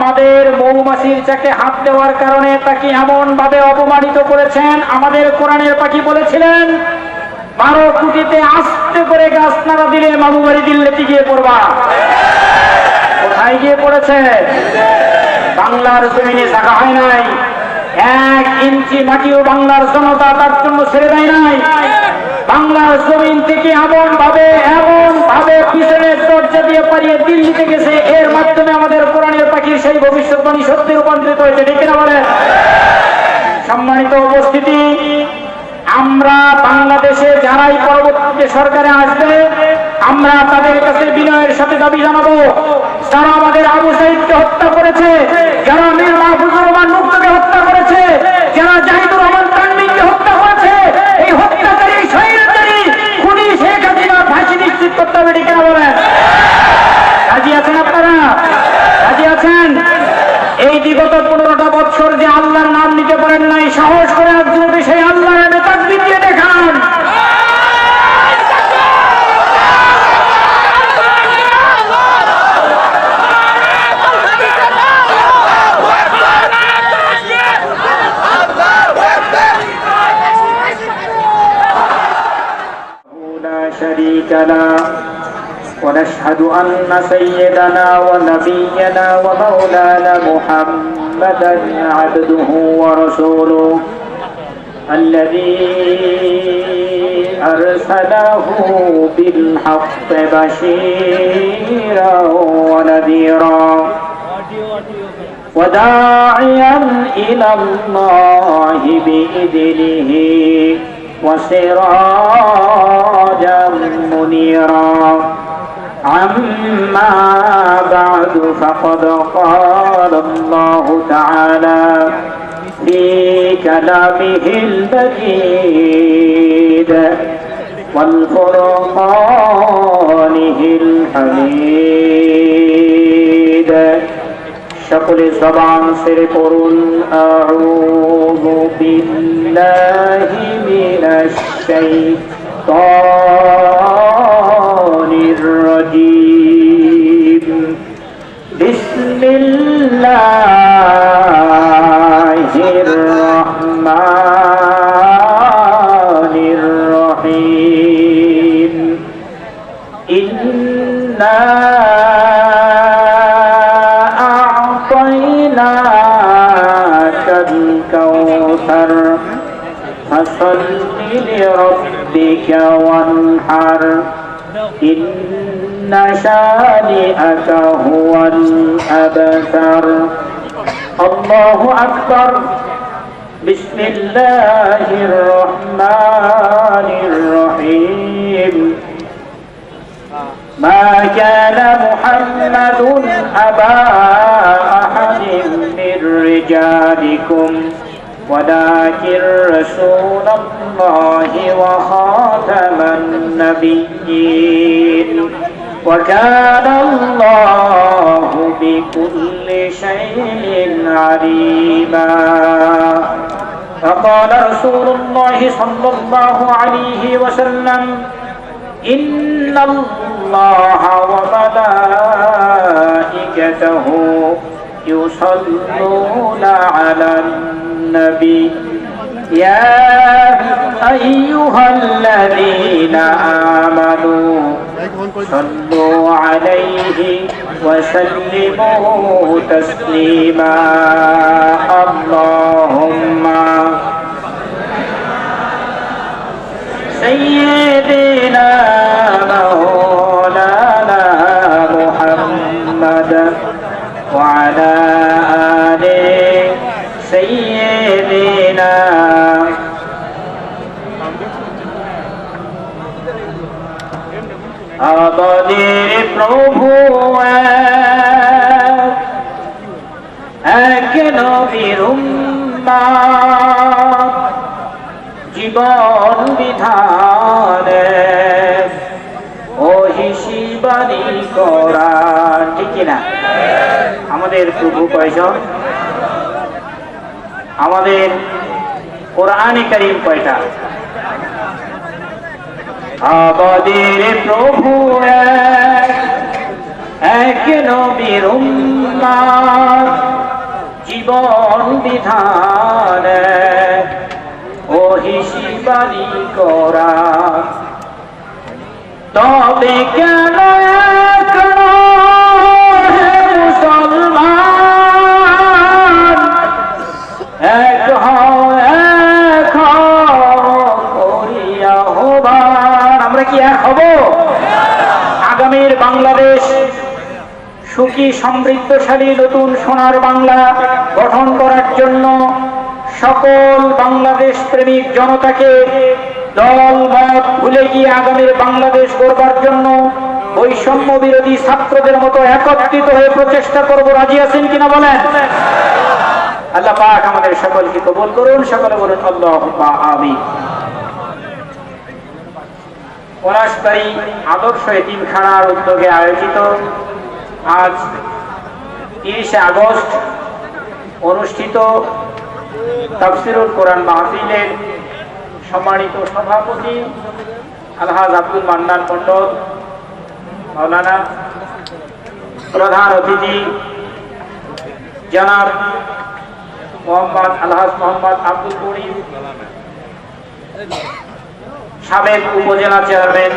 আমাদের মৌমাছির চাকে হাত দেওয়ার কারণে তাকে এমন ভাবে অপমানিত করেছেন। আমাদের কোরআনের পাখি বলেছিলেন 12 কোটিতে আস্তে করে গাছ নাড়া দিলে মামু বাড়ি দিল্লিতে গিয়ে পড়বা। কোথায় গিয়ে পড়েছে? বাংলার জমিনে থাকা হয় নাই। 1 ইঞ্চি মাটিও বাংলার জনতা তার জন্য ছেড়ে দেয় নাই। বাংলার জমিন থেকে এমন ভাবে পিছনের দরজা দিয়ে পালিয়ে দিল্লিতে গেছে। এর মাধ্যমে আমাদের কোরআনের পাখির সেই ভবিষ্যৎবাণী সত্যি রূপান্তরিত হয়েছে। ঠিক কিনা বলেন? সম্মানিত উপস্থিতি, আমরা বাংলাদেশে যারাই পরবর্তীতে সরকারে আসবে আমরা তাদের কাছে বিনয়ের সাথে দাবি জানাবো, যারা আমাদের আবু সাঈদকে হত্যা করেছে, যারা মীর মাহফুজুর রহমান মুক্তকে হত্যা করেছে, যারা জাহিদুর রহমান তানভীরকে হত্যা করেছে, এই হত্যাকারী স্বৈরাচারী খুনি শেখ হাসিনা ফাঁসি নিশ্চিত করতে হবে। ঠিক কিনা বলেন? রাজি আছেন আপনারা? রাজি আছেন? এই বিগত 15টা বছর যে আল্লাহর নাম নিতে পারেন নাই, সাহস করে একজন সেই আল্লাহর নামে তাকবীর দিয়ে দেখান। شريك له ونشهد أن سيدنا ونبينا ومولانا محمدا عبده ورسوله الذي أرسله بالحق بشيرا ونذيرا وداعيا إلى الله بإذنه وسراجا منيرا أما بعد فقد قال الله تعالى في كلامه المجيد والفرقانه الحميد সকলে জবান ছেড়ে পড়ুন আউযু বিল্লাহি মিনাশ শাইতানির রাজীম বিসমিল্লাহির রহমানির রহিম ইন্না فصل لربك وانحر إن شانئك هو الأبتر الله أكبر بسم الله الرحمن الرحيم ما كان محمد أبا أحد من رجالكم ولكن رسول الله وخاتم النبيين وكان الله بكل شيء عليما فقال رسول الله صلى الله عليه وسلم إن الله وملائكته يصلون على النبي يا أيها الذين آمنوا صلوا عليه وسلموا تسليما اللهم سيدنا مولانا محمد وعلى آل سيدنا আমাদের প্রভু এক নবীর উম্মত জীবন বিধানে ওহিসিবানি কোরআন। ঠিক না? আমাদের প্রভু কয়জন? আমাদের কোরআনে কারীম কয়টা? আমাদের প্রভু এক নবীর উম্মত জীবন বিধান ওহি শিবানী করা, তবে কেন এখনো হে মুসলমান এক হও এক করিয়া আহ্বান। আমরা কি এক হব? আগামীর বাংলাদেশ সুখী সমৃদ্ধশালী নতুন সোনার বাংলা গঠন করার জন্য সকল বাংলাদেশ প্রেমিক জনতাকে দল মত ভুলে গিয়ে আগামীর বাংলাদেশ গড়বার জন্য বৈষম্য বিরোধী ছাত্রদের মতো একত্রিত হয়ে প্রচেষ্টা করব। রাজি আছেন কিনা বলেন? আল্লাহ পাক আমাদের সকলকে কবুল করুন। সকলে বলুন আল্লাহুম্মা আমিন। পলাশবাড়ী আদর্শ এতিমখানার উদ্যোগে আয়োজিত আজ 30 আগস্ট অনুষ্ঠিত তাফসীরুল কোরআন মাহফিলের সম্মানিত সভাপতি আলহাজ আব্দুল মান্নান মন্ডল মাওলানা, প্রধান অতিথি জনাব আলহাজ মোহাম্মদ আব্দুল করিম, সাবেক উপজেলা চেয়ারম্যান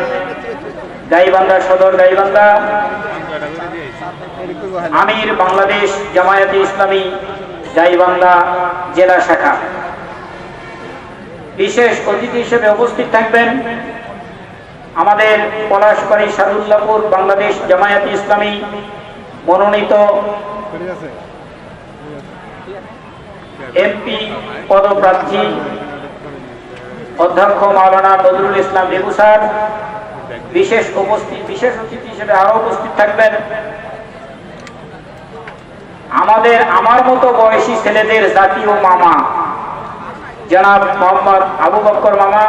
গাইবান্ধা সদর গাইবান্ধা, আমির বাংলাদেশ জামায়াতে ইসলামী গাইবান্ধা জেলা শাখা, বিশেষ অতিথি হিসেবে উপস্থিত থাকবেন আমাদের পলাশবাড়ী সাদুল্লাপুর বাংলাদেশ জামায়াতে ইসলামী মনোনীত এমপি পদপ্রার্থী অধ্যক্ষ মাওলানা নজরুল ইসলাম লেবু স্যার। বিশেষ অতিথি হিসেবে আরো উপস্থিত থাকবেন আমার মতো বয়সী ছেলেদের জাতীয় মামা জনাব মোহাম্মদ আবু বকর মামা,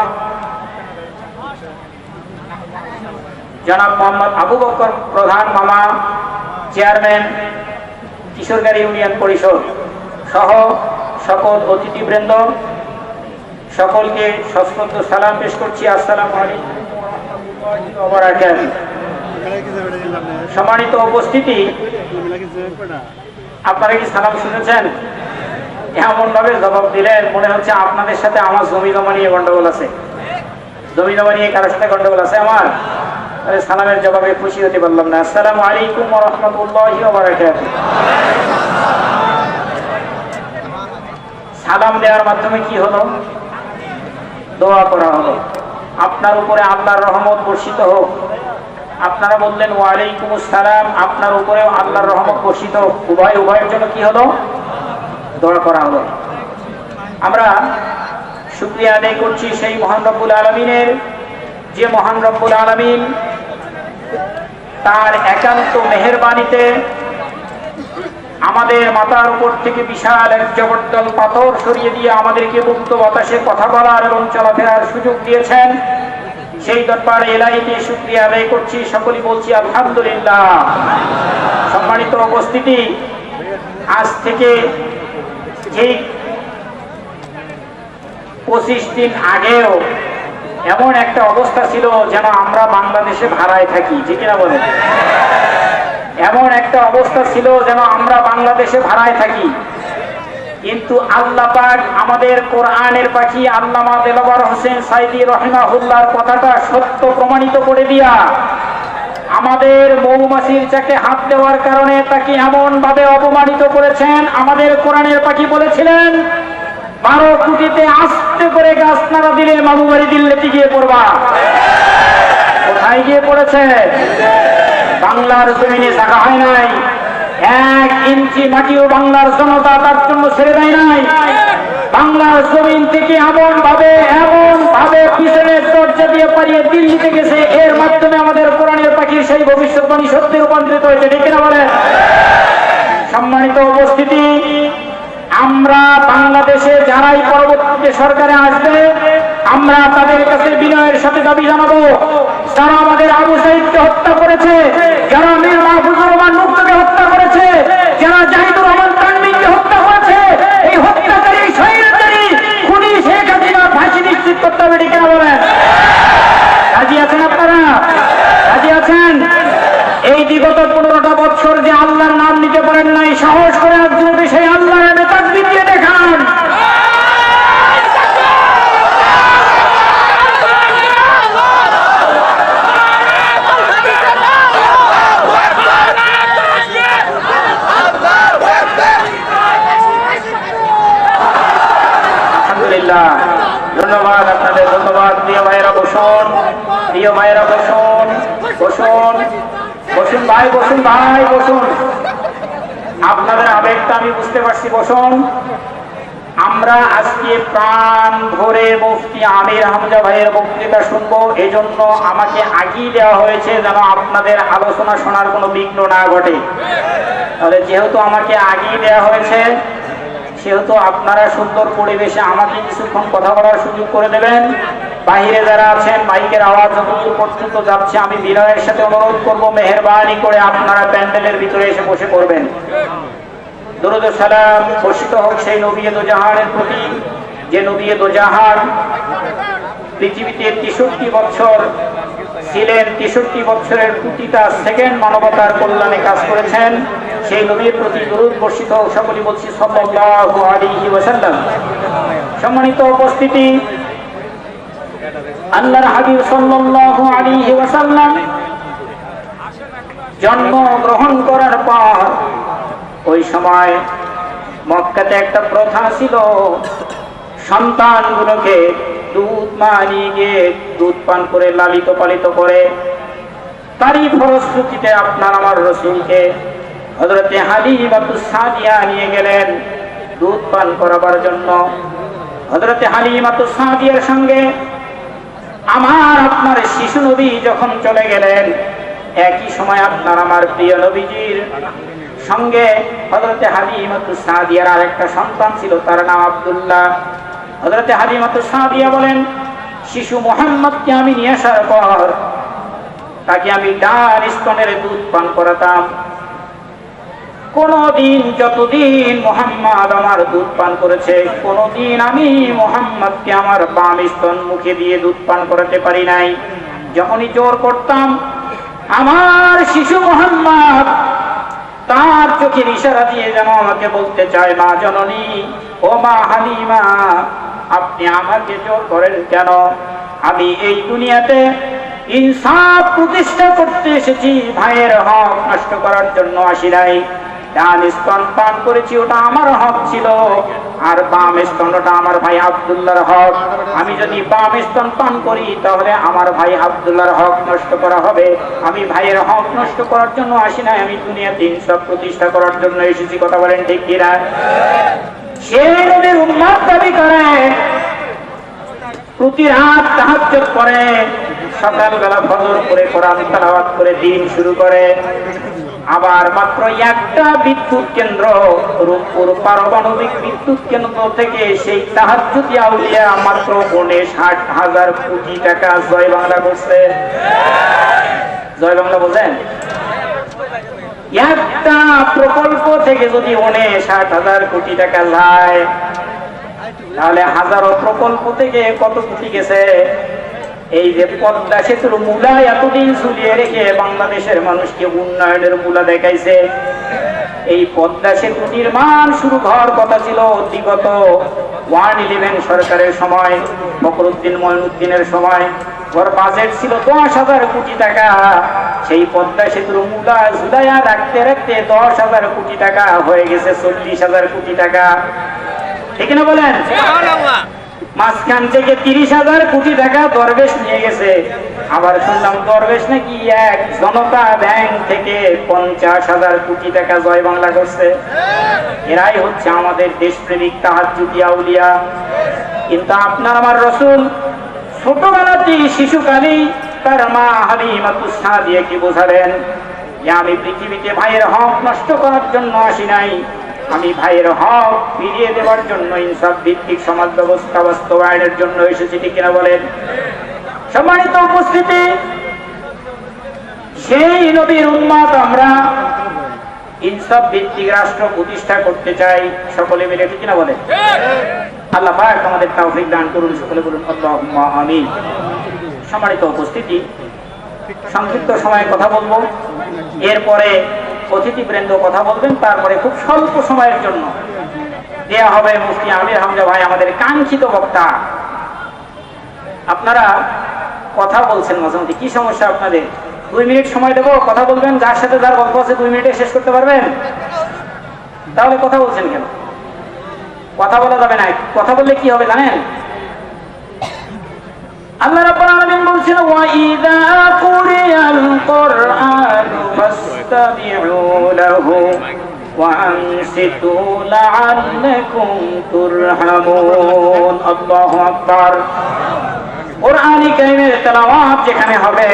জনাব মোহাম্মদ আবু বকর প্রধান মামা, চেয়ারম্যান কিশোরগাড়ি ইউনিয়ন পরিষদ সহ সকল অতিথিবৃন্দ, সকলকে সশ্রদ্ধ সালাম পেশ করছি। আসসালামু আলাইকুম ওয়া রাহমাতুল্লাহি ওয়া বারাকাতুহু। সম্মানিত উপস্থিতি, আপনারা কি সালাম শুনেছেন? এমন ভাবে জবাব দিলেন মনে হচ্ছে আপনাদের সাথে আমার জমি জমা নিয়ে গন্ডগোল আছে। জমি জমা নিয়ে কারোর সাথে গন্ডগোল আছে আমার? সালামের জবাবে খুশি হতে পারলাম না। আসসালামু আলাইকুম ওয়া রাহমাতুল্লাহি ওয়া বারাকাতুহু। সালাম দেওয়ার মাধ্যমে কি হলো? দোয়া করা হলো আপনার উপরে আল্লাহর রহমত বর্ষিত হোক। আপনারা বললেন ওয়া আলাইকুম আসসালাম, আপনার উপরেও আল্লাহর রহমত বর্ষিত হোক। উভয়ের জন্য কি হলো? দোয়া করা হলো। আমরা শুকরিয়া আদায় করছি সেই মহান রব্বুল আলামিনের, যে মহান রব্বুল আলামিন তার একান্ত মেহেরবানিতে আমাদের মাথার উপর থেকে বিশাল এক জবরদল পাথর সরিয়ে দিয়ে আমাদেরকে মুক্ত বাতাসে কথা বলার এবং চলাফেরার সুযোগ দিয়েছেন। সেই দরবারে এলাহিতে শুকরিয়া আদায় করছি। সকলেই বলছি আলহামদুলিল্লাহ। সম্মানিত উপস্থিতি, আজ থেকে ঠিক 25 দিন আগেও এমন একটা অবস্থা ছিল যেন আমরা বাংলাদেশে ভাড়ায় থাকি, ঠিক না বলেন? এমন একটা অবস্থা ছিল যেন আমরা বাংলাদেশে ভাড়ায় থাকি। কিন্তু আল্লাহ পাক আমাদের কোরআনের পাখি আল্লামা দেলাওয়ার হোসেন সাইদি রাহিমাহুল্লাহর কথাটা সত্য প্রমাণিত করে দিয়া আমাদের মৌমাছির চাকে হাত দেওয়ার কারণে তাকে এমন ভাবে অপমানিত করেছেন। আমাদের কোরআনের পাখি বলেছিলেন 12 কোটিতে আস্তে করে গাছ নাড়া দিলে মামুবাড়ি দিল্লিতে গিয়ে পড়বা। কোথায় গিয়ে পড়েছে? বাংলার জমিনে জায়গা হয় নাই। 1 ইঞ্চি মাটিও বাংলার জনতা তার জন্য ছেড়ে দেয় নাই। বাংলার জমিন থেকে এমন ভাবে পিছনের দরজা দিয়ে পারিয়ে দিল্লিতে গেছে। এর মাধ্যমে আমাদের কোরআনের পাখির সেই ভবিষ্যৎবাণী সত্যি রূপান্তরিত হয়েছে, ঠিক না বলেন? সম্মানিত উপস্থিতি, আমরা বাংলাদেশে যারাই পরবর্তীতে সরকারে আসবে আমরা তাদের কাছে বিনয়ের সাথে দাবি জানাবো, যারা আমাদের আবু সাঈদকে হত্যা করেছে, যারা মীর মাহফুজুর রহমান মুক্তকে হত্যা করেছে, যারা জাহিদুর রহমান তানভীরকে হত্যা করেছে, এই হত্যাকারী শহীদকারী খুনি শেখ হাসিনা ফাঁসি নিশ্চিত করতে হবে, ঠিক না বলেন? রাজি আছেন আপনারা? রাজি আছেন? এই বিগত 15টা বসুন বসুন ভাই, বসুন ভাই, বসুন। আপনাদের আবেগটা আমি বুঝতে পারছি, বসুন। আমরা আজকে প্রাণ ভরে মুফতি আমির হামজা ভাইয়ের বক্তৃতা শুনবো, এজন্য আমাকে আগিয়ে দেওয়া হয়েছে যেন আপনাদের আলোচনা শোনার কোনো বিঘ্ন না ঘটে। তাহলে যেহেতু আমাকে আগিয়ে দেওয়া হয়েছে, সেহেতু আপনারা সুন্দর পরিবেশে আমাকে কিছুক্ষণ কথা বলার সুযোগ করে দেবেন। বাহিরে যারা আছেন, মাইকের আওয়াজ যতদূর পর্যন্ত যাচ্ছে, আমি বিনয়ের সাথে অনুরোধ করব মেহেরবানি করে আপনারা প্যান্ডেলের ভিতরে এসে বসে পড়বেন। দরুদ ও সালাম বর্ষিত হোক সেই নবী দোজাহানের প্রতি, যে নবী দোজাহান পৃথিবীতে 63 বছর ছিলেন, 63 বছরের প্রতিটা সেকেন্ড মানবতার কল্যাণে কাজ করেছেন। সেই নবীর প্রতি দরুদ বর্ষিত হোক, সকলেই বলছি সাল্লাল্লাহু আলাইহি ওয়াসাল্লাম। সম্মানিত উপস্থিতি, আল্লাহর হাবিব সাল্লাল্লাহু আলাইহি ওয়াসাল্লাম জন্ম গ্রহণ করার পর ওই সময় মক্কাতে একটা প্রথা ছিল, সন্তানগুলোকে দুধ মা নিয়ে গিয়ে দুধ পান করে লালিত পালিত করে। তারই ফলশ্রুতিতে আপনার আমার রসুলকে হযরতে হালিমাতুস সাদিয়া নিয়ে গেলেন দুধ পান করাবার জন্য। হযরতে হালিমাতুস সাদিয়ার সঙ্গে আমার আপনার শিশু নবী যখন চলে গেলেন, একই সময় আপনার আমার প্রিয় নবীজির সঙ্গে হযরতে হালিমাতুস সাদিয়ার আরেকটা সন্তান ছিল, তার নাম আব্দুল্লাহ। হযরতে হালিমাতুস সাদিয়া বলেন, শিশু মুহাম্মদকে আমি নিয়ে আসার পর তাকে আমি ডান স্তনের দুধ পান করাতাম। কোনদিন, যতদিন মুহাম্মদ আমার দুধ পান করেছে, কোনদিন আমি মুহাম্মদকে আমার বাম স্তন মুখে দিয়ে দুধ পান করাতে পারি নাই। যখনই জোর করতাম, আমার শিশু মুহাম্মদ তার চোখের ইশারা দিয়ে যেন আমাকে বলতে চায়, মা জননী, ও মা হালিমা, আপনি আমাকে জোর করেন কেন? আমি এই দুনিয়াতে ইনসাফ প্রতিষ্ঠা করতে এসেছি, ভাইয়ের হক নষ্ট করার জন্য আসি নাই। ডান স্তন পান করেছি, ওটা আমার হক ছিল, আর বাম স্তনটা আমার ভাই আব্দুল্লাহর হক। আমি যদি বাম স্তন পান করি, তাহলে আমার ভাই আব্দুল্লাহর হক নষ্ট করা হবে। আমি ভাইয়ের হক নষ্ট করার জন্য আসি নাই, আমি দুনিয়াতে ইনসাফ প্রতিষ্ঠা করার জন্য এসেছি। কথা বলেন ঠিক কিনা? সেই নবীর উম্মত দাবি করে, প্রতি রাত তাহাজ্জুদ করে, সকালবেলা ফজর করে কোরআন তেলাওয়াত করে দিন শুরু করে। আবার মাত্র একটা বিদ্যুৎ কেন্দ্র, রূপপুর পারমাণবিক বিদ্যুৎ কেন্দ্র থেকে সেই তাহাজ্জুদি আউলিয়া মাত্র 59,000 কোটি টাকা জয় বাংলা করছে। জয় বাংলা বোঝেন? একটা প্রকল্প থেকে যদি 59,000 কোটি টাকা যায়, তাহলে হাজারো প্রকল্প থেকে কত কোটি গেছে। এই যে পদ্মা সেতুর মূলা এতদিন ঝুলিয়ে রেখে বাংলাদেশের মানুষকে উন্নয়নের মূলা দেখাইছে, এই পদ্মা সেতু নির্মাণ শুরু হওয়ার কথা ছিল বিগত 111 সরকারের সময়, ফখরুদ্দিন মঈনুদ্দিনের সময়। ওর বাজেট ছিল 10,000 কোটি টাকা। সেই পদ্মা সেতুর মূলা ঝুলাইয়া রাখতে রাখতে 10,000 কোটি টাকা হয়ে গেছে 40,000 কোটি টাকা। ঠিক না বলেন? মাঝখান থেকে 30,000 কোটি টাকা দরবেশ নিয়ে গেছে। আবার শুনলাম দরবেশ নাকি এক জনতা ব্যাংক থেকে 50,000 কোটি টাকা জয় বাংলা করছে। এরাই হচ্ছে আমাদের দেশপ্রেমিক তাহাজ্জুদি আউলিয়া। কিন্তু আপনার আমার রসুল ছোটবেলাতেই, শিশুকালেই তার মা হালিমাতুস সাদিয়াকে বোঝালেন যে আমি পৃথিবীতে ভাইয়ের হক নষ্ট করার জন্য আসি নাই, আমি ভাইয়ের হক ফিরিয়ে দেওয়ার জন্য, ইনসাফ ভিত্তিক সমাজ ব্যবস্থা বাস্তবায়নের জন্য এসেছি। ঠিক কিনা বলেন? সম্মানিত উপস্থিতি, সেই নবীর উম্মত আমরা ইনসাফ ভিত্তিক রাষ্ট্র প্রতিষ্ঠা করতে চাই সকলে মিলে। ঠিক কিনা বলেন? আল্লাহ পাক আমাদের তৌফিক দান করুন। সকলে বলুন আল্লাহুম্মা আমিন। সম্মানিত উপস্থিতি, সংক্ষিপ্ত সময়ে কথা বলবো, এরপরে অতিথিবৃন্দ কথা বলবেন, তারপরে খুব স্বল্প সময়ের জন্য দেয়া হবে মুফতি আমির হামজা ভাই, আমাদের কাঙ্ক্ষিত বক্তা। আপনারা কথা বলছেন মাঝে মধ্যে, কি সমস্যা আপনাদের? 2 মিনিট সময় দেবো, কথা বলবেন, যার সাথে যার গল্প আছে 2 মিনিটে শেষ করতে পারবেন? তাহলে কথা বলছেন কেন? কথা বলা যাবে না। কথা বললে কি হবে জানেন? আল্লাহ রাব্বুল আলামিন বলছেন ওয়া ইযা কুরিয়াল কুরআনু ফাসতামিউ লাহু ওয়া আনসিতু লাআল্লাকুম তুরহামুন। আল্লাহু আকবার। কোরআনে কারীমের তেলাওয়াত যেখানে হবে,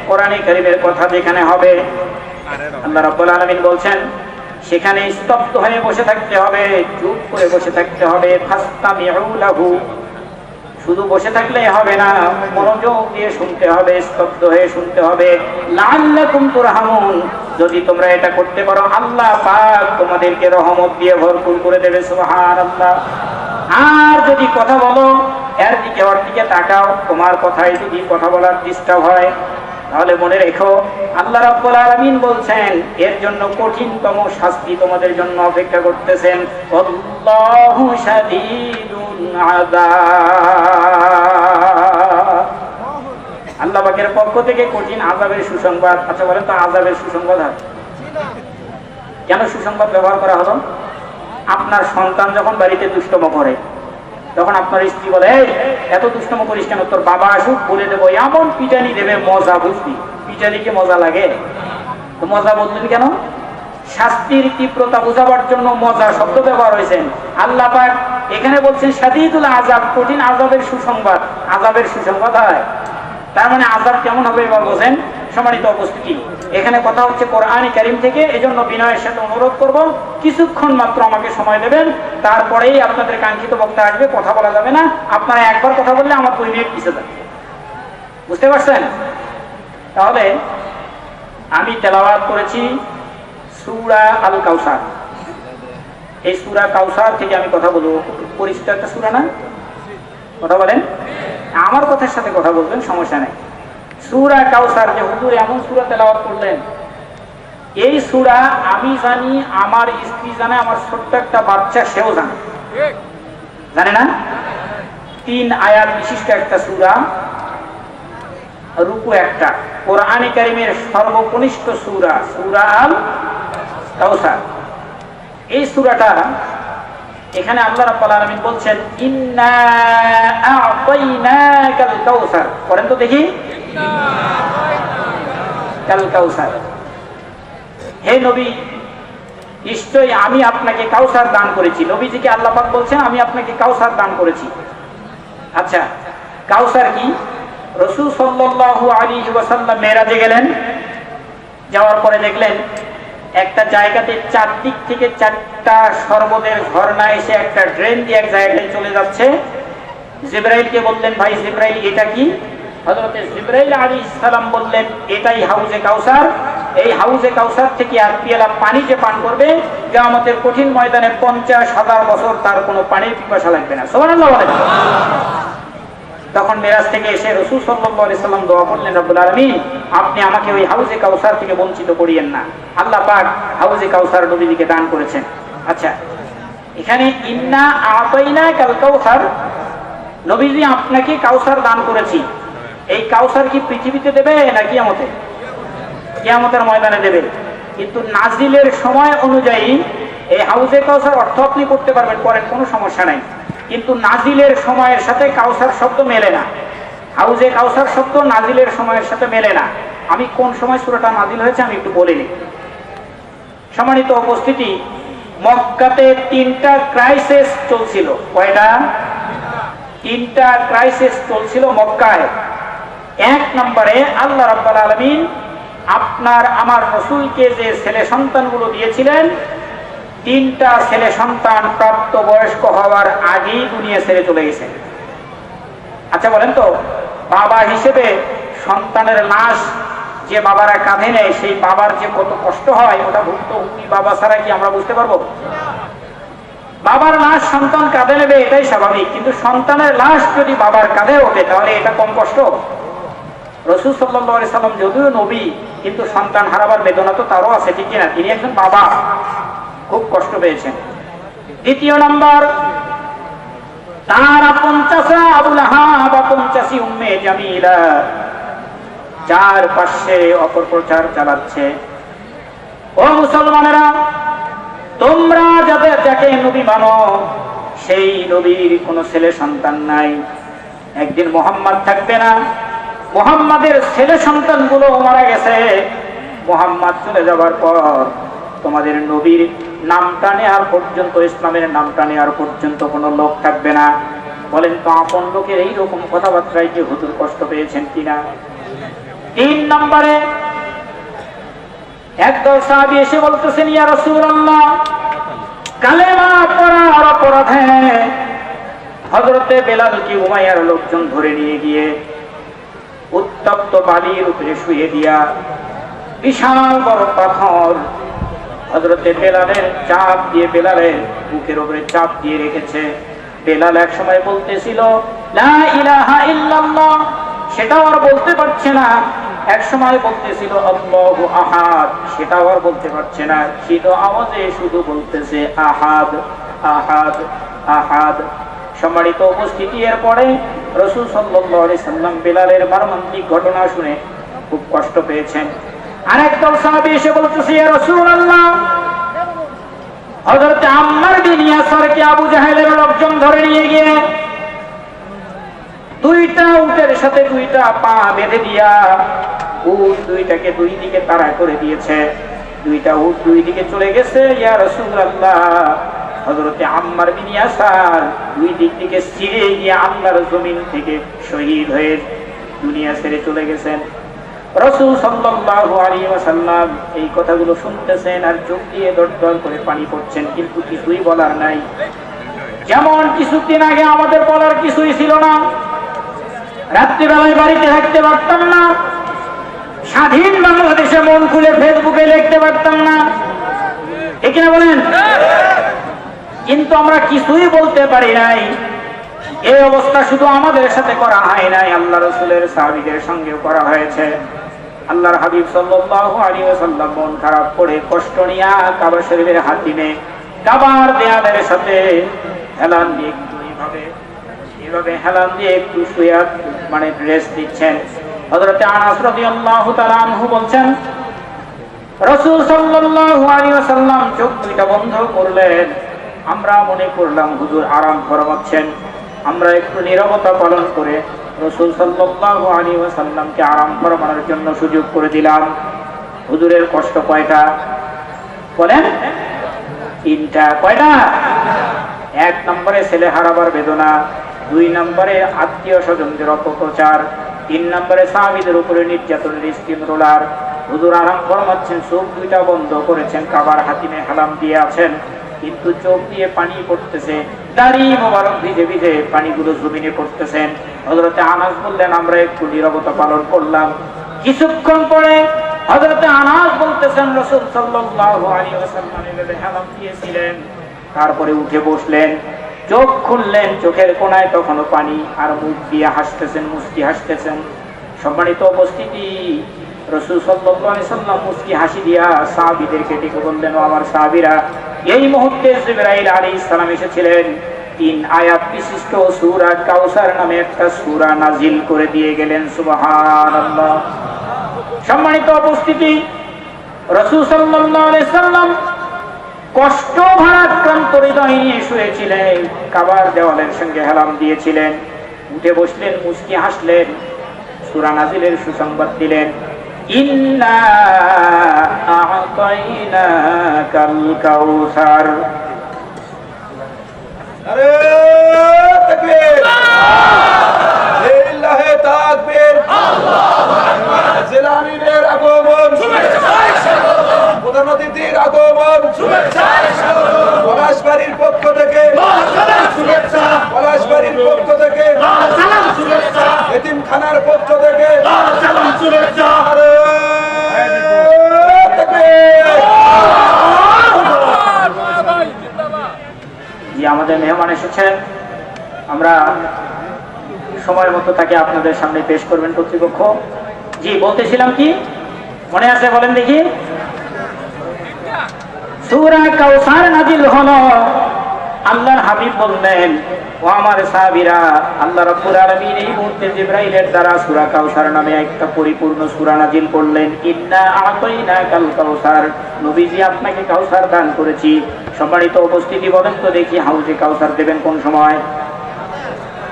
কোরআনে কারীমের কথা যেখানে হবে, আল্লাহ রাব্বুল আলামিন বলছেন সেখানে স্তব্ধ হয়ে বসে থাকতে হবে, চুপ করে বসে থাকতে হবে। ফাসতামিউ লাহু, শুধু বসে থাকলেই হবে না, মনোযোগ দিয়ে শুনতে হবে, স্তব্ধ হয়ে শুনতে হবে। লাআল্লাকুম তুরহামুন, যদি তোমরা এটা করতে পারো আল্লাহ পাক তোমাদেরকে রহমত দিয়ে ভরপুর করে দেবে। সুবহানাল্লাহ। আর যদি কথা বলো, এর দিকে ওর দিকে তাকাও, তোমার কথায় যদি কথা বলার ডিস্টার্ব হয়, তাহলে মনে রেখো আল্লাহ রাব্বুল আলামিন বলছেন এর জন্য কঠিনতম শাস্তি তোমাদের জন্য অপেক্ষা করতেছেন। আল্লাহু শাদীদুল আযাব। আল্লাহ পাকের পক্ষ থেকে কঠিন আযাবের সুসংবাদ। আচ্ছা বলেন তো, আযাবের সুসংবাদ হয় কেন? সুসংবাদ ব্যবহার করা হলো, আপনার সন্তান যখন বাড়িতে দুষ্টম করে, তখন আপনার স্ত্রী বলে এই এত দুষ্টম করিস কেন, তোর বাবা আসুক বলে দেবো, এমন পিটানি দেবে মজা বুঝবি। পিটানিকে মজা লাগে তো মজা বললেন কেন? শাস্তির তীব্রতা বোঝাবার জন্য মজা শব্দ ব্যবহার হয়েছেন। আল্লাহ পাক এখানে বলছেন শাদীদুল আযাব, কঠিন আযাবের সুসংবাদ। আযাবের সুসংবাদ হয়, তার মানে আযাব কেমন হবে এবার বোঝেন। সম্মানিত উপস্থিতি, এখানে কথা হচ্ছে কোরআনে কারীম থেকে। এজন্য বিনয়ের সাথে অনুরোধ করব কিছুক্ষণ মাত্র আমাকে সময় দেবেন, তারপরেই আপনাদের কাঙ্ক্ষিত বক্তা আসবে। কথা বলা যাবে না, আপনারা একবার কথা বললে আমার 2 মিনিট পিছিয়ে যাবে, বুঝতে পারছেন? তাহলে আমি তেলাওয়াত করেছি সূরা আল কাউসার। এই সূরা কাউসার থেকে আমি কথা বলবো। পরিচিত একটা সূরা না? কথা বলেন, আমার কথার সাথে কথা বলবেন, সমস্যা নেই। সূরা কাউসার, যে হুজুর এমন সূরা তেলাওয়াত করলেন, এই সূরা আমি জানি, আমার স্ত্রী জানে, আমার ছোট্ট একটা বাচ্চা সেও জানে। জানে না? 3 আয়াত বিশিষ্ট একটা সূরা, রুকু একটা, কোরআনে কারীমের সর্বকনিষ্ঠ সূরা, সূরা আল কাউসার। এই সূরাটা এখানে আল্লাহ রাব্বুল আলামিন বলছেন ইন্না আ'তাইনাকাল কাউসার। পড়েন তো দেখি, কাল কাউসার। হে নবী, নিশ্চয়ই আমি আপনাকে কাউসার দান করেছি। নবীজিকে আল্লাহ পাক বলছেন আমি আপনাকে কাউসার দান করেছি। আচ্ছা, কাউসার কি? রাসূল সাল্লাল্লাহু আলাইহি ওয়াসাল্লাম মেরাজে গেলেন, যাওয়ার পরে দেখলেন একটা জায়গাতে চারদিক থেকে 4টা শরবতের ঝর্ণা এসে একটা ড্রেন দিয়ে এক জায়গায় চলে যাচ্ছে। জিবরাইলকে বললেন ভাই জিবরাইল এটা কি? হযরত জিবরাইল আলাইহিস সালাম বললেন এটাই হাউজে কাউসার। এই হাউজে কাউসার থেকে এক পেয়ালা পানি যে পান করবে, কিয়ামতের কঠিন ময়দানে 50,000 বছর তার কোনো পানির পিপাসা লাগবে না। সুবহানাল্লাহ বলেন। তখন মেরাজ থেকে এসে রাসূল সাল্লাল্লাহু আলাইহি সাল্লাম দোয়া করলেন, রব্বুল আলামিন আপনি আমাকে ওই হাউজে কাউসার থেকে বঞ্চিত করিয়েন না। আল্লাহ পাক হাউজে কাউসার নবীকে দান করেছেন। আচ্ছা, এখানে ইন্না আ'তাইনাকাল কাউসার, নবীজি আপনাকে কাউসার দান করেছি। এই কাউসার কি পৃথিবীতে দেবে না কিয়ামতে? কিয়ামতের ময়দানে দেবে। কিন্তু নাজিলের সময় অনুযায়ী এই হাউজে কাউসার অর্থ আপনি করতে পারবেন, করেন, কোনো সমস্যা নাই। কিন্তু নাজিলের সময়ের সাথে কাউসার শব্দ মেলে না। হাউজে কাউসার শব্দ নাজিলের সময়ের সাথে মেলে না। আমি কোন সময় সূরাটা নাজিল হয়েছে আমি একটু বলে নিই। সম্মানিত উপস্থিতি, মক্কাতে 3টা ক্রাইসিস চলছিল। কয়টা? 3টা ক্রাইসিস চলছিল মক্কায়। 1 নম্বরে আল্লাহ রাব্বুল আলামিন আপনার আমার রাসূলকে যে ছেলে সন্তানগুলো দিয়েছিলেন, 3টা ছেলে সন্তান প্রাপ্ত বয়স্ক হওয়ার আগেই দুনিয়া ছেড়ে চলে গেছে। আচ্ছা বলেন তো, বাবা হিসেবে সন্তানের লাশ যে বাবারা কাঁধে নেয়, সেই বাবার যে কত কষ্ট হয়, ওটা ভুক্তভোগী বাবা ছাড়া কি আমরা বুঝতে পারবো? বাবার লাশ সন্তান কাঁধে নেবে এটাই স্বাভাবিক, কিন্তু সন্তানের লাশ যদি বাবার কাঁধে ওঠে তাহলে এটা কম কষ্ট? রাসূল সাল্লাল্লাহু আলাইহি সাল্লাম যদিও নবী, কিন্তু সন্তান হারাবার বেদনা তো তারও আছে, ঠিক কিনা? তিনি একজন বাবা, খুব কষ্ট পেয়েছেন। 2 নম্বর, তার আপন চাচা আবু লাহাব, আপন চাচি উম্মে জামিলা চারপাশে অপপ্রচার চালাচ্ছে। ও মুসলমানেরা, তোমরা যাকে নবী মানো, সেই নবীর কোনো ছেলে সন্তান নাই। একদিন মুহাম্মদ থাকবে না, মুহাম্মাদের ছেলে সন্তানগুলো মারা গেছে, মুহাম্মদ চলে যাবার পর তোমাদের নবীর নামটা নেওয়ার পর্যন্ত, ইসলামের নামটা নেওয়ার পর্যন্ত কোনো লোক থাকবে না। বলেন তো আপন লোকের এইরকম কথাবার্তায় কি হুজুর কষ্ট পেয়েছেন কিনা? 3 নম্বরে একদল সাহাবী এসে বলতেছেন, ইয়া রাসূলুল্লাহ, কালেমা পড়ার অপরাধে হযরতে বেলালকে উমাইয়ার লোকজন ধরে নিয়ে গিয়ে উত্তপ্ত বালির উপরে শুয়ে দিয়া বিশাল বড় পাথর হযরতে বেলালের চাপ দিয়ে, বেলালের বুকের উপরে চাপ দিয়ে রেখেছে। বেলাল এক সময় বলতেছিল লা ইলাহা ইল্লাল্লাহ, সেটাও আর বলতে পারছে না। এক সময় বলতেছিল আল্লাহু আহাদ, সেটাও আর বলতে পারছে না। ছিল আওয়াজে শুধু বলতেছে আহাদ আহাদ আহাদ। সম্মানিত উপস্থিতি, এর পরে রাসূল সাল্লাল্লাহু আলাইহি সাল্লাম বেলালের মর্মান্তিক ঘটনা শুনে খুব কষ্ট পেয়েছেন। আরেকদল সাহাবী এসে বলতেছে, ইয়া রাসূলুল্লাহ, হযরত আম্মার বিন ইয়াসারকে আবু জাহেলের লোকজন ধরে নিয়ে গিয়ে দুইটা উটের সাথে দুইটা পা বেঁধে দিয়া উট দুইটাকে দুই দিকে তাড়া করে দিয়েছে। দুইটা উট দুই দিকে চলে গেছে। ইয়া রাসূলুল্লাহ, হযরত আম্মার বিন ইয়াসার দুই দিক থেকে ছিঁড়ে গিয়ে আল্লাহর জমিন থেকে শহীদ হয়ে দুনিয়া ছেড়ে চলে গেছেন। রাসূল সাল্লাল্লাহু আলাইহি ওয়াসাল্লাম এই কথাগুলো শুনতেছেন আর চোখ দিয়ে দরদর করে পানি পড়ছেন, কিন্তু কিছুই বলার নাই। যেমন কিছুদিন আগে আমাদের বলার কিছুই ছিল না, রাত্রিবেলায় বাড়িতে থাকতে পারতাম না, স্বাধীন বাংলাদেশে মন খুলে ফেসবুকে লিখতে পারতাম না, ঠিক না বলেন? কিন্তু আমরা কিছুই বলতে পারি নাই। এই অবস্থা শুধু আমাদের সাথে করা হয় নাই, আল্লাহ রাসূলের সাহাবীদের সঙ্গেও করা হয়েছে। আল্লাহর হাবিব সাল্লাল্লাহু আলাইহি ওয়াসাল্লাম মন খারাপ করে কষ্ট নিয়ে কাবা শরীফের হাতিমে কাবার দেয়ালের সাথে হেলান দিয়ে এইভাবে হেলান দিয়ে একটু শুয়ে মানে রেস্ট দিচ্ছেন। হযরত আনাস রাদিয়াল্লাহু তাআলা আনহু বলছেন, রাসূল সাল্লাল্লাহু আলাইহি ওয়াসাল্লাম চোখ দুইটা বন্ধ করলেন। আমরা মনে করলাম হুজুর আরাম ফরমাচ্ছেন। আমরা একটু নীরবতা পালন করে রাসূল সাল্লাল্লাহু আলাইহি ওয়াসাল্লামকে আরাম ফরমানোর জন্য সুযোগ করে দিলাম। হুজুরের কষ্ট কয়টা বলেন? 3টা। কয়টা? 1 নম্বরে ছেলে হারাবার বেদনা, 2 নম্বরে আত্মীয় স্বজনদের অপপ্রচার, 3 নম্বরে সাহাবীদের উপরে নির্যাতনের স্টিম রোলার। হুজুর আরাম ফরমাচ্ছেন, চোখ দুইটা বন্ধ করেছেন, কাবার হাতিমে হালাম দিয়ে আছেন, কিন্তু চোখ দিয়ে পানি পড়তেছে, দাড়ি মোবারক ভিজে ভিজে পানিগুলো জমিনে পড়তেছেন। হযরত আনাস বললেন, আমরা একটু নীরবতা পালন করলাম। কিছুক্ষণ পরে হযরত আনাস বলতেছেন, রাসূল সাল্লাল্লাহু আলাইহি ওয়াসাল্লাম এভাবে হালাম দিয়েছিলেন। তারপরে উঠে বসলেন, চোখ খুললেন, চোখের কোণায় তখনও পানি, আর মুখ দিয়ে হাসতেছেন, মুস্কি হাসতেছেন। সম্মানিত উপস্থিতি, রাসূল সাল্লাল্লাহু আলাইহি ওয়াসাল্লাম মুস্কি হাসি দিয়া সাহাবীদেরকে ডেকে বললেন, ও আমার সাহাবীরা, এই মুহূর্তে জিবরাইল আলাইহিস সালাম এসেছিলেন, 3 আয়াত বিশিষ্ট সূরা কাউসার নামে একটা সূরা নাজিল করে দিয়ে গেলেন। সুবহানাল্লাহ। সম্মানিত উপস্থিতি, রাসূল সাল্লাল্লাহু আলাইহি ওয়াসাল্লাম কষ্ট ভারাক্রান্ত হৃদয় নিয়ে শুয়েছিলেন, কাবার দেওয়ালের সঙ্গে হেলাম দিয়েছিলেন। উঠে বসলেন, মুস্কি হাসলেন, সূরা নাজিলের সুসংবাদ দিলেন, ইন্না আ'তাইনাকাল কাউসার। আরে তাকবীর, লিল্লাহি তাকবীর, আল্লাহু আকবার। জিলানীর আগমন, শুভেচ্ছা স্বাগতম। প্রধান অতিথির আগমন, শুভেচ্ছা স্বাগতম। পলাশবাড়ির পক্ষ থেকে সালাম শুভেচ্ছা, পলাশবাড়ির পক্ষ থেকে সালাম শুভেচ্ছা, এতিমখানার পক্ষ থেকে সালাম শুভেচ্ছা। আরে আমাদের মেহমান এসেছেন, আমরা সময় মতো তাকে আপনাদের সামনে পেশ করবেন কর্তৃপক্ষ। জি, বলতেছিলাম কি মনে আছে বলেন দেখি? সূরা কাউসার নাজিল হলো। আল্লাহর হাবিব বললেন, ও আমার সাহাবীরা, আল্লাহ রাব্বুল আলামিন এই মুহূর্তে জিবরাইলের দ্বারা সূরা কাউসার নামে একটা পরিপূর্ণ সূরা নাজিল করলেন। ইন্না আ'তাইনাকাল কাউসার, নবীজি আপনাকে কাউসার দান করেছি। সম্মানিত উপস্থিতি, বলেন তো দেখি, হাউজে কাউসার দেবেন কোন সময়?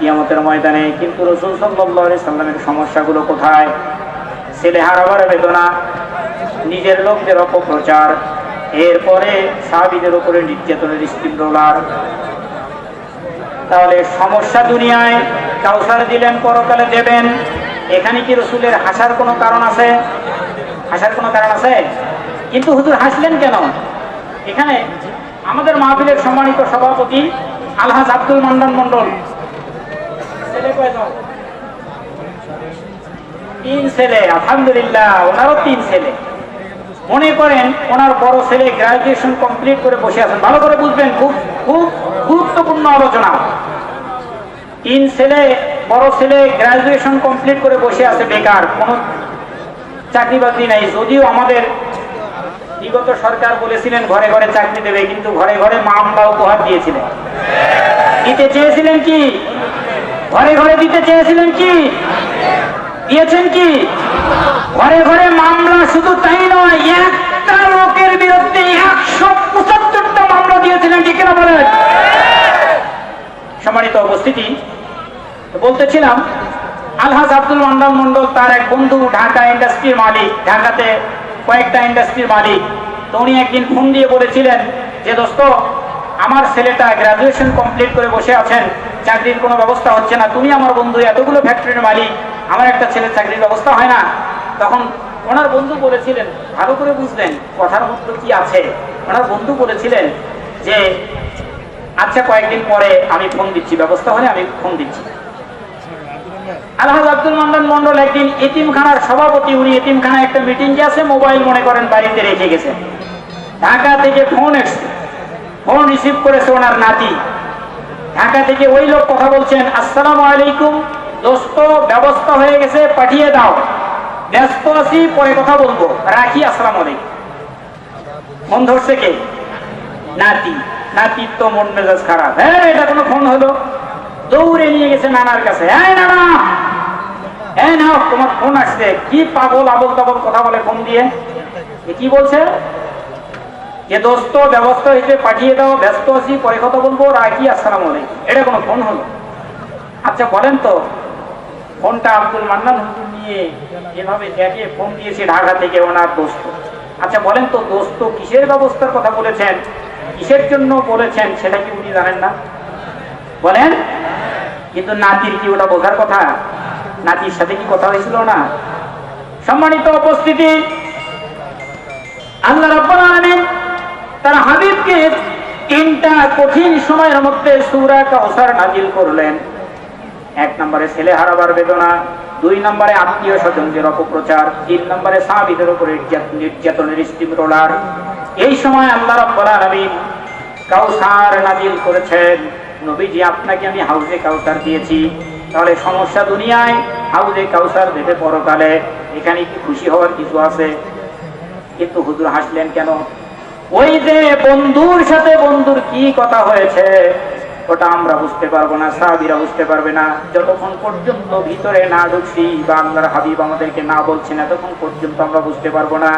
কিয়ামতের ময়দানে। কিন্তু রাসূল সাল্লাল্লাহু আলাইহি সাল্লামের সমস্যাগুলো কোথায়? ছেলে হারাবার বেদনা, নিজের লোকদের অপপ্রচার, এরপরে সাহাবীদের উপরে নির্যাতনের স্টিম রোলার। তাহলে সমস্যা দুনিয়ায়, কাউসার দিলেন, পরকালে দেবেন। এখানে কি রাসূলের হাসার কোনো কারণ আছে? হাসার কোনো কারণ আছে? কিন্তু হুজুর হাসলেন কেন? এখানে আমাদের মাহফিলের সম্মানিত সভাপতি আলহাজ আব্দুল মান্নান মন্ডল, ছেলে কয়জন? 3 ছেলে, আলহামদুলিল্লাহ। ওনারও 3 ছেলে। মনে করেন ওনার বড় ছেলে গ্রাজুয়েশন কমপ্লিট করে বসে আছেন। ভালো করে বুঝবেন, খুব খুব গুরুত্বপূর্ণ আলোচনা। 3 ছেলে, বড় ছেলে গ্রাজুয়েশন কমপ্লিট করে বসে আছে, বেকার, কোনো চাকরি বাকরি নাই। যদিও আমাদের বিগত সরকার বলেছিলেন ঘরে ঘরে চাকরি দেবে, কিন্তু ঘরে ঘরে মামলা উপহার দিয়েছিলেন। দিতে চেয়েছিলেন কি? ঘরে ঘরে দিতে চেয়েছিলেন কি? দিয়েছেন কি? ঘরে ঘরে মামলা। শুধু তাই নয়, একটা লোকের বিরুদ্ধে 175টা মামলা দিয়েছিলেন, ঠিক কিনা বলেন? সম্মানিত উপস্থিতি, বলতেছিলাম আলহাজ আব্দুল মান্নান মন্ডল, তার এক বন্ধু ঢাকা ইন্ডাস্ট্রির মালিক, ঢাকাতে কয়েকটা ইন্ডাস্ট্রির মালিক। তো উনি একদিন ফোন দিয়ে বলেছিলেন যে দোস্ত, আমার ছেলেটা গ্রাজুয়েশন কমপ্লিট করে বসে আছেন, চাকরির কোনো ব্যবস্থা হচ্ছে না। তুমি আমার বন্ধু, এতগুলো ফ্যাক্টরির মালিক, আমার একটা ছেলের চাকরির ব্যবস্থা হয় না। তখন ওনার বন্ধু বলেছিলেন, ভালো করে বুঝলেন কথার মধ্যে কি আছে। ওনার বন্ধু বলেছিলেন যে আচ্ছা, কয়েকদিন পরে আমি ফোন দিচ্ছি, ব্যবস্থা হলে আমি ফোন দিচ্ছি। আলহাজ আব্দুল মান্নান মন্ডল একদিন এতিমখানার সভাপতি, উনি এতিমখানায় একটা মিটিং আছে, মোবাইল মনে করেন বাড়িতে রেখে গেছেন। ঢাকা থেকে ফোন এসছে, ফোন রিসিভ করেছে ওনার নাতি। ঢাকা থেকে ওই লোক কথা বলছেন, আসসালামু আলাইকুম দোস্ত, ব্যবস্থা হয়ে গেছে, পাঠিয়ে দাও, ব্যস্ত আছি, পরে কথা বলবো, রাখি, আসসালামু আলাইকুম। ফোন ধরছে কে? নাতি। নাতির তো মন মেজাজ খারাপ। হ্যাঁ, এটা কোনো ফোন হলো? দৌড়ে নিয়ে গেছে নানার কাছে। হ্যাঁ নানা, হ্যাঁ নাও, তোমার ফোন আসছে। কি পাগল আবল তাবল কথা বলে ফোন দিয়ে। কি বলছে? যে দোস্ত, ব্যবস্থা হয়েছে, পাঠিয়ে দাও, ব্যস্ত আছি, পরে কথা বলবো, রাখি, আসসালামু আলাইকুম। এটা কোনো ফোন হলো? আচ্ছা বলেন তো, ফোনটা আব্দুল মান্নান হুজুর নিয়ে এভাবে দেখে ফোন দিয়েছে ঢাকা থেকে ওনার দোস্ত। আচ্ছা বলেন তো, দোস্ত কিসের ব্যবস্থার কথা বলেছেন, কিসের জন্য বলেছেন, সেটা কি উনি জানেন না? বলেন। কিন্তু নাতির কি ওটা বোঝার কথা? নাতির সাথে কি কথা হয়েছিল না? সম্মানিত উপস্থিতি, আল্লাহ রাব্বুল আলামিন তার হাবিবকে 3টা কঠিন সময়ের মধ্যে সূরা কাউসার নাজিল করলেন। 1 নম্বরে ছেলে হারাবার বেদনা, 2 নম্বরে আত্মীয় স্বজনদের অপপ্রচার, 3 নম্বরে সাহাবীদের উপরে নির্যাতনের স্টিম রোলার। এই সময় আল্লাহ রাব্বুল আলামিন কাউসার নাজিল করেছেন। নবীজি, আপনাকে আমি হাউজে কাউসার দিয়েছি, তাহলে সমস্যা দুনিয়ায়, হাউজে কাউসার দেবে পরকালে। এখানে কি খুশি হওয়ার কিছু আছে? কিন্তু হুজুর হাসলেন কেন? ওই যে বন্ধুর সাথে বন্ধুর কি কথা হয়েছে, ওটা আমরা বুঝতে পারবো না, সাহাবীরা বুঝতে পারবে না, যতক্ষণ পর্যন্ত ভিতরে না ঢুকছি বা আল্লাহর হাবিব আমাদেরকে না বলছে না, তখন পর্যন্ত আমরা বুঝতে পারবো না।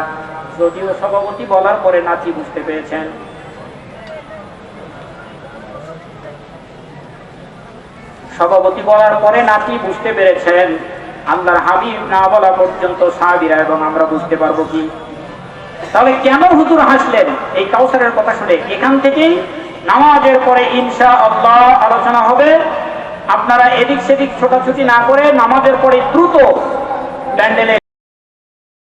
যদিও সভাপতি বলার পরে নাতি বুঝতে পেরেছেন। সভাপতি বলার পরে নাতি বুঝতে পেরেছেন, আল্লাহর হাবিব না বলা পর্যন্ত সাহাবীরা এবং আমরা বুঝতে পারবো কি? তাহলে কেন হুজুর হাসলেন এই কাউসারের কথা শুনে? এখান থেকেই নামাজের পরে ইনশাআল্লাহ আলোচনা হবে। আপনারা এদিক সেদিক ছোটাছুটি না করে নামাজের পরে দ্রুত প্যান্ডেলে